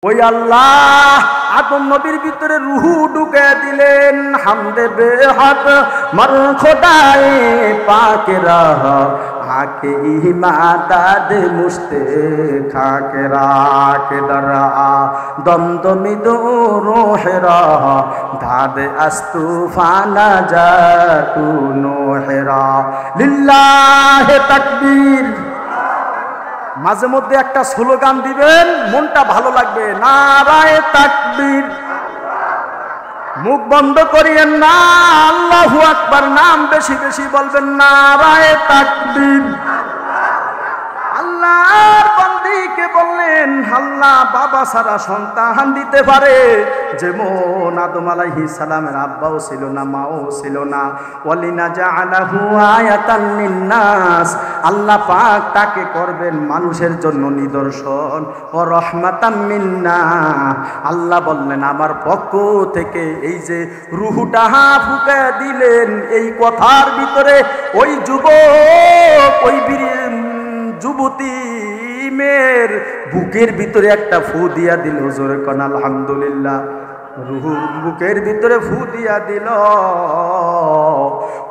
ওই আল্লাহ আদম নবীর ভিতরে রুহু ঢুকে দিলেন। হামদে বেহাত মর খোদায়ে পাকেরা আকে ইমাদাদ মুস্তে খাকেরা কে দরা দমদমি দো রোহেরা দাদ আস্তুফানা জাতু নোহেরা লিল্লাহে তাকবীর। মাঝে মধ্যে একটা স্লোগান দিবেন, মনটা ভালো লাগবে। নারায়ে তাকবীর। মুখ বন্ধ করিয়েন না, আল্লাহু আকবার নাম বেশি বেশি বলবেন। নারায়ে তাকবীর। আল্লাহর বান্দীকে বললেন, আল্লাহ বাবা সারা সন্তান দিতে পারে। যেমন আদম আলাইহিস সালামের আব্বাও ছিল না, মাও ছিল না। ওয়ালিনা জাআলাহু আয়াতান লিন্নাস, আল্লাহ পাক তাকে করবেন মানুষের জন্য নিদর্শন। ও রহমাতাম মিন্না, আল্লাহ বললেন আমার পক্ষ থেকে এই যে রুহুটা ফুঁকে দিলেন, এই কথার ভিতরে ওই যুবক, ওই যুবতী মেয়ের বুকের ভিতরে একটা ফু দিয়া দিল। জোরে কোন আলহামদুলিল্লাহ। রুহুর বুকের ভিতরে ফু দিয়া দিল।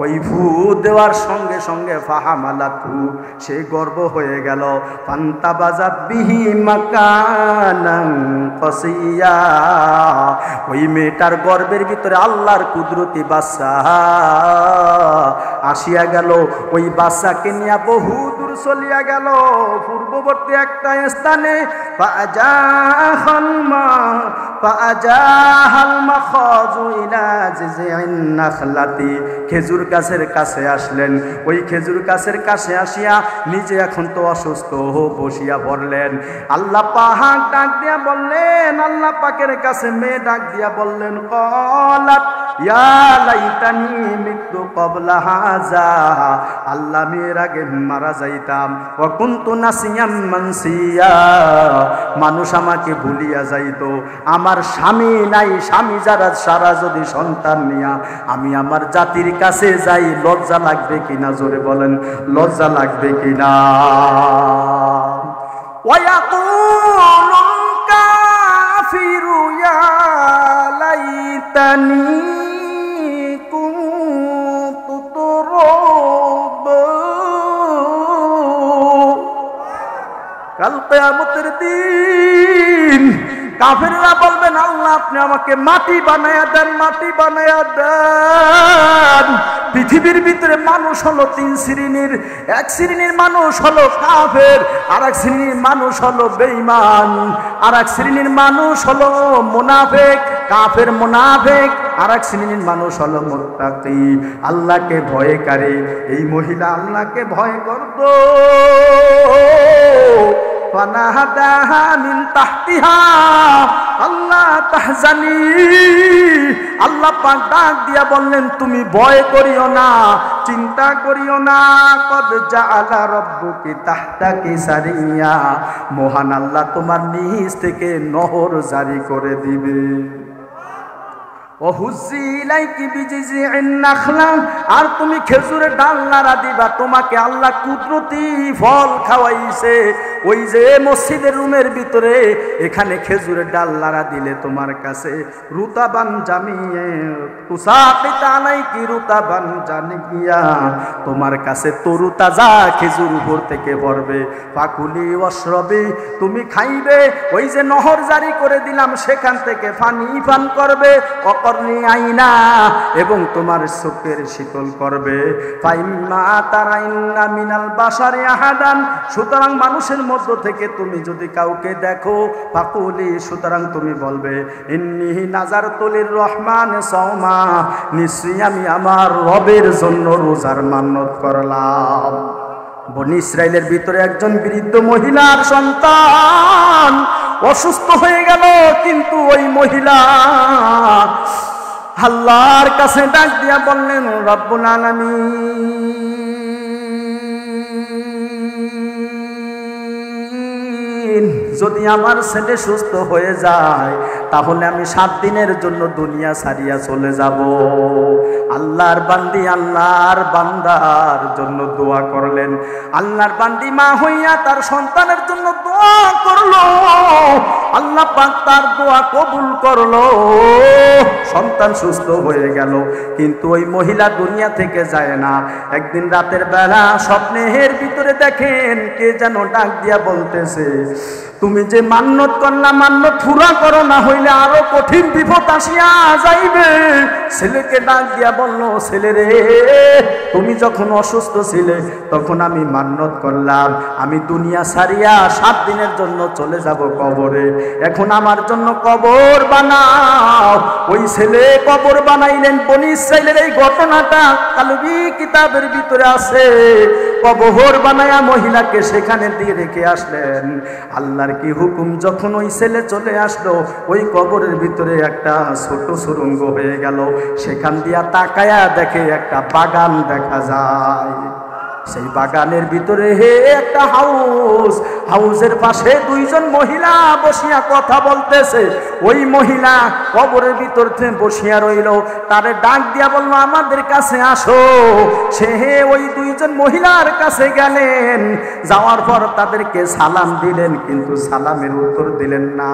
ওই ফু দেওয়ার সঙ্গে সঙ্গে ফাহামালাতু, সে গর্ব হয়ে গেল। ফান্তাবাজাত বিহি মাকানান কসিয়া, ওই মেয়েটার গর্বের ভিতরে আল্লাহর কুদরতি বাচ্চা আসিয়া গেল। ওই বাচ্চাকে নিয়ে বহু দূর চলিয়া গেল পূর্ববর্তী একটা স্থানে। খেজুর গাছের কাছে আসলেন। ওই খেজুর গাছের কাছে আসিয়া নিজে এখন তো অসুস্থ বসিয়া পড়লেন। আল্লাহ পাক ডাক দিয়া বললেন, আল্লাহ পাকের কাছে মেয়ে ডাক দিয়া বললেন, কলাত ইয়া লাইতানি মিতু ক্বাবলা হাযা, আল্লাহ মেয়ের আগে মারা যাইতাম। ওয়া কুনতু নাসিয়াম মানসিয়া, মানুষ আমাকে ভুলিয়া যাইতো। আমার স্বামী নাই, স্বামী যারা সারা যদি সন্তান নিয়া আমি আমার জাতির কাছে যাই, লজ্জা লাগবে কিনা? জোরে বলেন, লজ্জা লাগবে কিনা? ওয়া ইয়াকুলুল কাফিরু ইয়া লাইতানি কুনতু তুরাবা। কাল কিয়ামতের দিন কাফেররা বলবেন, আল্লাহ আপনি আমাকে মাটি বানায়া দেন, মাটি বানায়া দেন। পৃথিবীর ভিতরে মানুষ হলো তিন শ্রেণীর। এক শ্রেণীর মানুষ হলো কাফের, আর এক শ্রেণীর মানুষ হলো বেঈমান, আর এক শ্রেণীর মানুষ হলো মুনাফিক, কাফের মুনাফিক। আর এক শ্রেণীর মানুষ হলো মুত্তাকি, আল্লাহকে ভয়কারী। এই মহিলা আল্লাহকে ভয় করত। ফানাহাদাহা মিন তাহতিহা আল্লাহ তাহজানি, আল্লাহ পাক ডাক দিয়া বললেন তুমি ভয় করিও না, চিন্তা করিও না। কদ জাআলা রাব্বুকি তাহতাকি সারিয়া, মহান আল্লাহ তোমার নিজ থেকে নহর জারি করে দিবে। আর তুমি খেজুরের ডাল নাড়া দিবা, তোমাকে আল্লাহ কুদরতি ফল খাওয়াইছে। ওই যে মসজিদের রুমের ভিতরে, এখানে খেজুরের ডাল নাড়া দিলে তোমার কাছে রুতাবান জামিয়ে তুসাকিতা আলাইকি রুতাবান জানিয়া, তোমার কাছে তরু তাজা খেজুর উপর থেকে পড়বে। ফাকুলি ওয়াশরাবি, তুমি খাইবে। ওই যে নহর জারি করে দিলাম সেখান থেকে পানি পান করবে। অকর্নি আইনা, এবং তোমার চোখের শীতল করবে। ফাইম্মা তারাইন্না মিনাল বাশারি আহাদান, সুতরাং মানুষের মধ্য থেকে তুমি যদি কাউকে দেখো, ফাকুলি, সুতরাং তুমি বলবে ইন্নী নাযারতু লির রহমান সাওমা, নিশ্চয়ই আমি আমার রবের জন্য রোজার মান্নত করলাম। বনি ইসরাইলের ভিতরে একজন বৃদ্ধ মহিলার সন্তান অসুস্থ হয়ে গেল, কিন্তু ওই মহিলা আল্লাহর কাছে ডাক দিয়া বললেন, রব্বুল আলামিন যদি আমার ছেলে সুস্থ হয়ে যায় তাহলে আমি 7 দিনের জন্য দুনিয়া ছাড়িয়া চলে যাব। আল্লাহর বান্দি আল্লাহর বান্দার জন্য দোয়া করলেন। আল্লাহর বান্দি মা হইয়া তার সন্তানের জন্য দোয়া করলো, আল্লাহ পাক তার দোয়া কবুল করলো, সন্তান সুস্থ হয়ে গেল। কিন্তু ওই মহিলা দুনিয়া থেকে যায় না। একদিন রাতের বেলা স্বপ্নের ভিতরে দেখেন কে যেন ডাক দিয়া বলতেছে, তুমি যে মান্যত করলা মান্যত পুরা করো, না হইলে আরো কঠিন বিপদ আসিয়া যাইবে। ছেলেকে ডাক দিয়া বলল, ছেলে রে, তুমি যখন অসুস্থ ছিলে তখন আমি মান্যত করলাম আমি দুনিয়া ছাড়িয়া 7 দিনের জন্য চলে যাব কবরে, এখন আমার জন্য কবর বানাও। ওই ছেলে কবর বানাইলেন। বনি ইসরাইলের এই ঘটনাটা কালবি কিতাবের ভিতরে আছে। কবর বানায়া মহিলাকে সেখানে দিয়ে রেখে আসলেন। আল্লাহর কি হুকুম, যখন ওই ছেলে চলে আসলো ওই কবরের ভিতরে একটা ছোট সুরঙ্গ হয়ে গেল। সেখান দিয়া তাকায়া দেখে একটা বাগান দেখা যায়। সেই বাগানের ভিতরে একটা হাউস, হাউসের পাশে 2 জন মহিলা বসিয়া কথা বলতেছে। ওই মহিলা কবরের ভিতর থেকে বসিয়া রইল। তারে ডাক দিয়া বলল, আমাদের কাছে আসো। সে ওই 2 জন মহিলার কাছে গেলেন। যাওয়ার পর তাদেরকে সালাম দিলেন, কিন্তু সালামের উত্তর দিলেন না।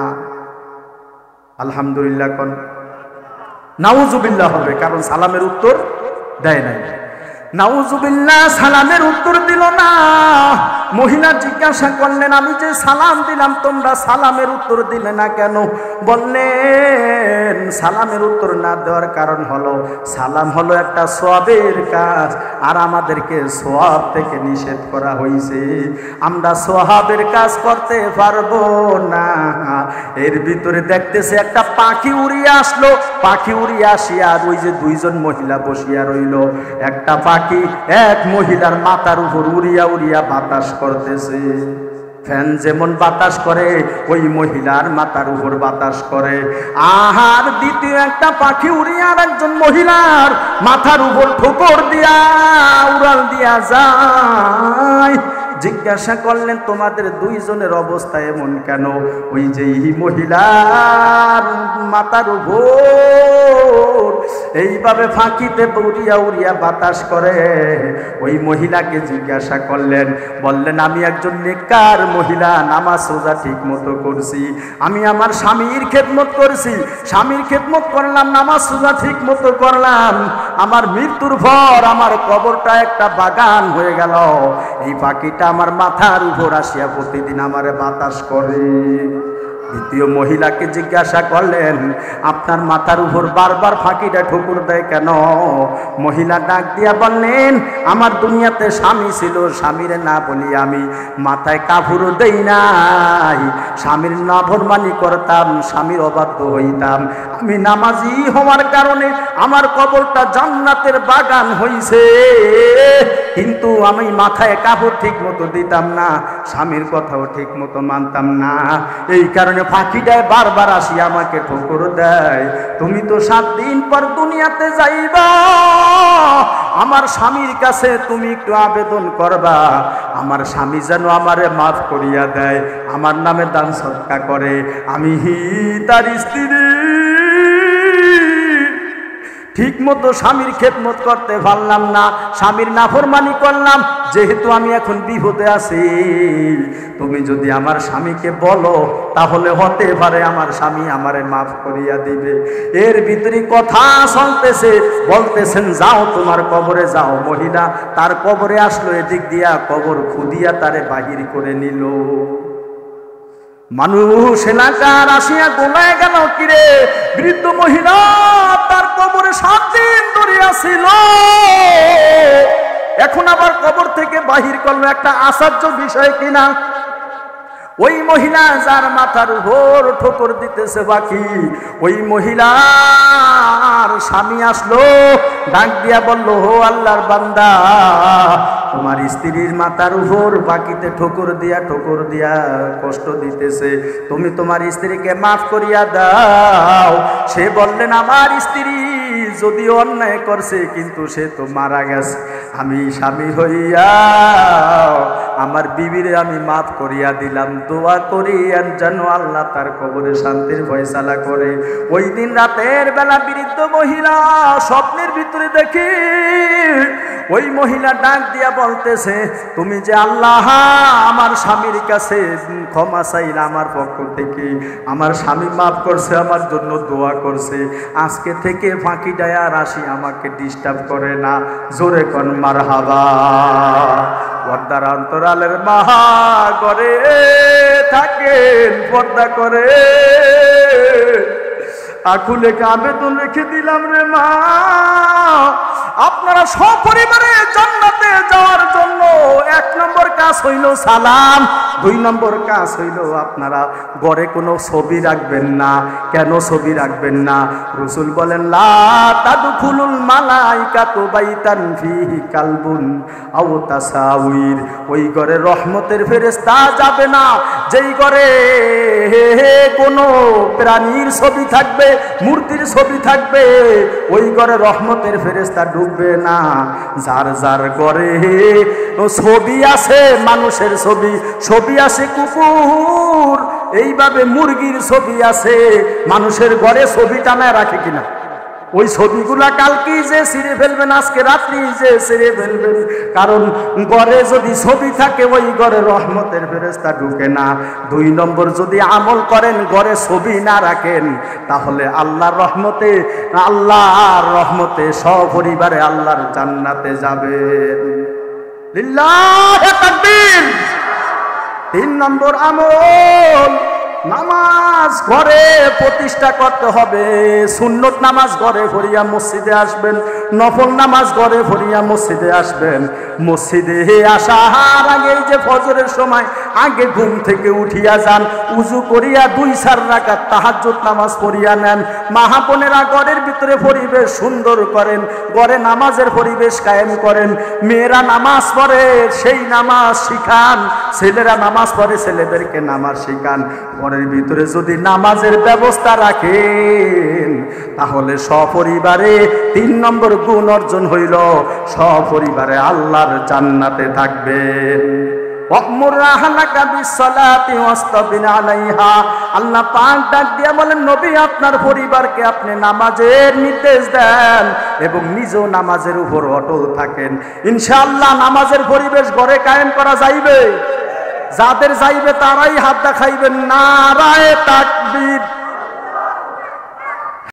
আলহামদুলিল্লাহ কোন নাউজুবিল্লাহ হবে, কারণ সালামের উত্তর দেয় নাই। নাউজুবিল্লাহ, সালামের উত্তর দিল না। মহিলা জিজ্ঞাসা করলেন, আমি যে সালাম দিলাম তোমরা সালামের উত্তর দিলে না কেন? বললেন, সালামের উত্তর না দেওয়ার কারণ হলো সালাম হলো একটা সওয়াবের কাজ, আর আমাদেরকে সওয়াব থেকে নিষেধ করা হয়েছে। আমরা সওয়াবের কাজ করতে পারবো না। এর ভিতরে দেখতেছে একটা পাখি উড়িয়ে আসলো। পাখি উড়িয়ে আসিয়া আর ওই যে 2 জন মহিলা বসিয়া রইল। একটা পাখি এক মহিলার মাথার উপর উড়িয়া উড়িয়া বাতাস করতেছে। ফ্যান যেমন বাতাস করে ওই মহিলার মাথার উপর বাতাস করে। আর দ্বিতীয় একটা পাখি উড়িয়া আর একজন মহিলার মাথার উপর ঠোকর দিয়া উড়াল দিয়া যায়। জিজ্ঞাসা করলেন, তোমাদের 2 জনের অবস্থা এমন কেন? ওই যে মহিলার মাথার উপর এইভাবে ফাঁকিতে উড়িয়া উড়িয়া বাতাস করে। ওই মহিলাকে জিজ্ঞাসা করলেন, বললেন, আমি একজন নেককার মহিলা, নামাজ রোজা ঠিক মতো করছি, আমি আমার স্বামীর খেদমত করছি, স্বামীর খেদমত করলাম, নামাজ রোজা ঠিক মতো করলাম। আমার মৃত্যুর পর আমার কবরটা একটা বাগান হয়ে গেল। এই পাখিটা আমার মাথার উপর আসিয়া প্রতিদিন আমারে বাতাস করে। দ্বিতীয় মহিলাকে জিজ্ঞাসা করলেন, আপনার মাথার উপর বারবার ফাঁকিটা ঠুকুর দেয় কেন? মহিলা ডাক দিয়া বললেন, আমার দুনিয়াতে স্বামী ছিল, স্বামীরে না বলি আমি মাথায় কাপড়ও দেই নাই, স্বামীর নাফরমানি করতাম, স্বামীর অবাধ্য হইতাম। আমি নামাজি হওয়ার কারণে আমার কবরটা জান্নাতের বাগান হইছে, কিন্তু আমি মাথায় কাপড় ঠিক মতো দিতাম না, স্বামীর কথাও ঠিক মতো মানতাম না। এই কারণে ফাঁকিটায় বারবার আসি আমাকে ঠোকর দেয়। তুমি তো 7 দিন পর দুনিয়াতে যাইবা, আমার স্বামীর কাছে তুমি একটু আবেদন করবা, আমার স্বামী যেন আমারে মাফ করিয়া দেয়, আমার নামে দান সদকা করে। আমি তার স্ত্রী ঠিক মতো স্বামীর খেদমত করতে পারলাম না, স্বামীর নাফরমানি করলাম। যেহেতু আমি এখন বিপদে আছি, তুমি যদি আমার স্বামীকে বলো তাহলে হতে পারে আমার স্বামী আমারে মাফ করিয়া দিবে। এর ভিতরে কথা চলতেছে, বলতেছেন, যাও তোমার কবরে যাও। মহিলা তার কবরে আসলো, এদিক দিয়া কবর খুদিয়া তারে বাহির করে নিল। মানুষ এলাকার আসিয়া গোলায় গেল, কিরে বৃদ্ধ মহিলা তার কবরে 7 দিন ধরে ছিল, এখন আবার কবর থেকে বাহির করলো। একটা আশ্চর্য বিষয় কিনা? ওই মহিলা যার মাথার উপর ঠোকর দিতেছে বাকি, ওই মহিলার স্বামী আসলো, ডাক দিয়া বলল, হো আল্লাহর বান্দা, তোমার স্ত্রীর মাথার উপর বাকিতে ঠোকর দিয়া কষ্ট দিতেছে, তুমি তোমার স্ত্রীকে মাফ করিয়া দাও। সে বললেন আমার স্ত্রী যদিও অন্যায় করছে কিন্তু সে তো মারা গেছে, আমি স্বামী হইয়া আমার বিবিরে আমি মাফ করিয়া দিলাম, দোয়া করি যেন আল্লাহ তার কবরে শান্তির ফয়সালা করে। ওই দিন রাতের বেলা বৃদ্ধ মহিলা স্বপ্নের ভিতরে দেখি ওই মহিলা ডাক দিয়া বলতেছে, তুমি যে আল্লাহ আমার স্বামীর কাছে ক্ষমা চাইলা আমার পক্ষ থেকে, আমার স্বামী মাফ করছে, আমার জন্য দোয়া করছে, আজকে থেকে ফাঁকি দেয় আর আসি আমাকে ডিস্টার্ব করে না। জোরে কোন মারহাবা। পর্দার অন্তরালের মাহা করে থাকেন পর্দা করে, আকুলে আবেদন রেখে দিলাম রে মা, আপনারা সপরিবারে জান্নাতে যাওয়ার জন্য 1 নম্বর কাজ হইল সালাম, 2 নম্বর কাজ হইল আপনারা ঘরে কোনো ছবি রাখবেন না। কেন ছবি রাখবেন না? রাসূল বলেন লা তাদখুলুল মালাইকাতু বাইতান ফিহি কালবুন আও তাসাউইর, ওই ঘরে রহমতের ফেরেশতা যাবে না যেই ঘরে কোনো প্রাণীর ছবি থাকবে, মূর্তির ছবি থাকবে, ওই ঘরে রহমতের ফেরেশতা ঢুকবে না। যার যার ঘরে ছবি আছে, মানুষের ছবি আছে কুকুর, এইভাবে মুরগির ছবি আছে, মানুষের ঘরে ছবি টানায় রাখে কিনা? ওই ছবিগুলা কালকেই যে ছিঁড়ে ফেলবেন, আজকে রাত্রি যে ছিঁড়ে ফেলবেন, কারণ ঘরে যদি ছবি থাকে ওই ঘরে রহমতের ফেরেশতা ঢুকে না। 2 নম্বর যদি আমল করেন ঘরে ছবি না রাখেন, তাহলে আল্লাহর রহমতে সপরিবারে আল্লাহর জান্নাতে যাবেন। লিল্লাহি তাকবীর। 3 নম্বর আমল, নামাজ ঘরে প্রতিষ্ঠা করতে হবে। সুন্নত নামাজ ঘরে পড়িয়া মসজিদে আসবেন, নফল নামাজ ঘরে পড়িয়া মসজিদে আসবেন। মসজিদে আসার আগে যে ফজরের সময় আগে ঘুম থেকে উঠিয়া যান, উজু করিয়া 2-4 রাকাত তাহাজ্জুদ নামাজ পড়িয়া নেন। মা বোনেরা ঘরের ভিতরে পরিবেশ সুন্দর করেন, ঘরে নামাজের পরিবেশ কায়েম করেন। মেয়েরা নামাজ পড়ে সেই নামাজ শিখান, ছেলেরা নামাজ পড়ে ছেলেদেরকে নামাজ শিখান। ঘরের ভিতরে যদি নামাজের ব্যবস্থা রাখেন তাহলে সপরিবারে 3 নম্বর গুণ অর্জন হইল, সপরিবারে আল্লাহর জান্নাতে থাকবেন। আল্লাহ পাক ডাক দিয়া বলেন, নবী আপনার পরিবারকে আপনি নামাজের নির্দেশ দেন এবং নিজেও নামাজের উপর অটল থাকেন। ইনশাআল্লাহ নামাজের পরিবেশ ঘরে কায়েম করা যাইবে। যাদের যাইবে তারাই হাত দেখাইবেন। নারায়ে তাকবীর।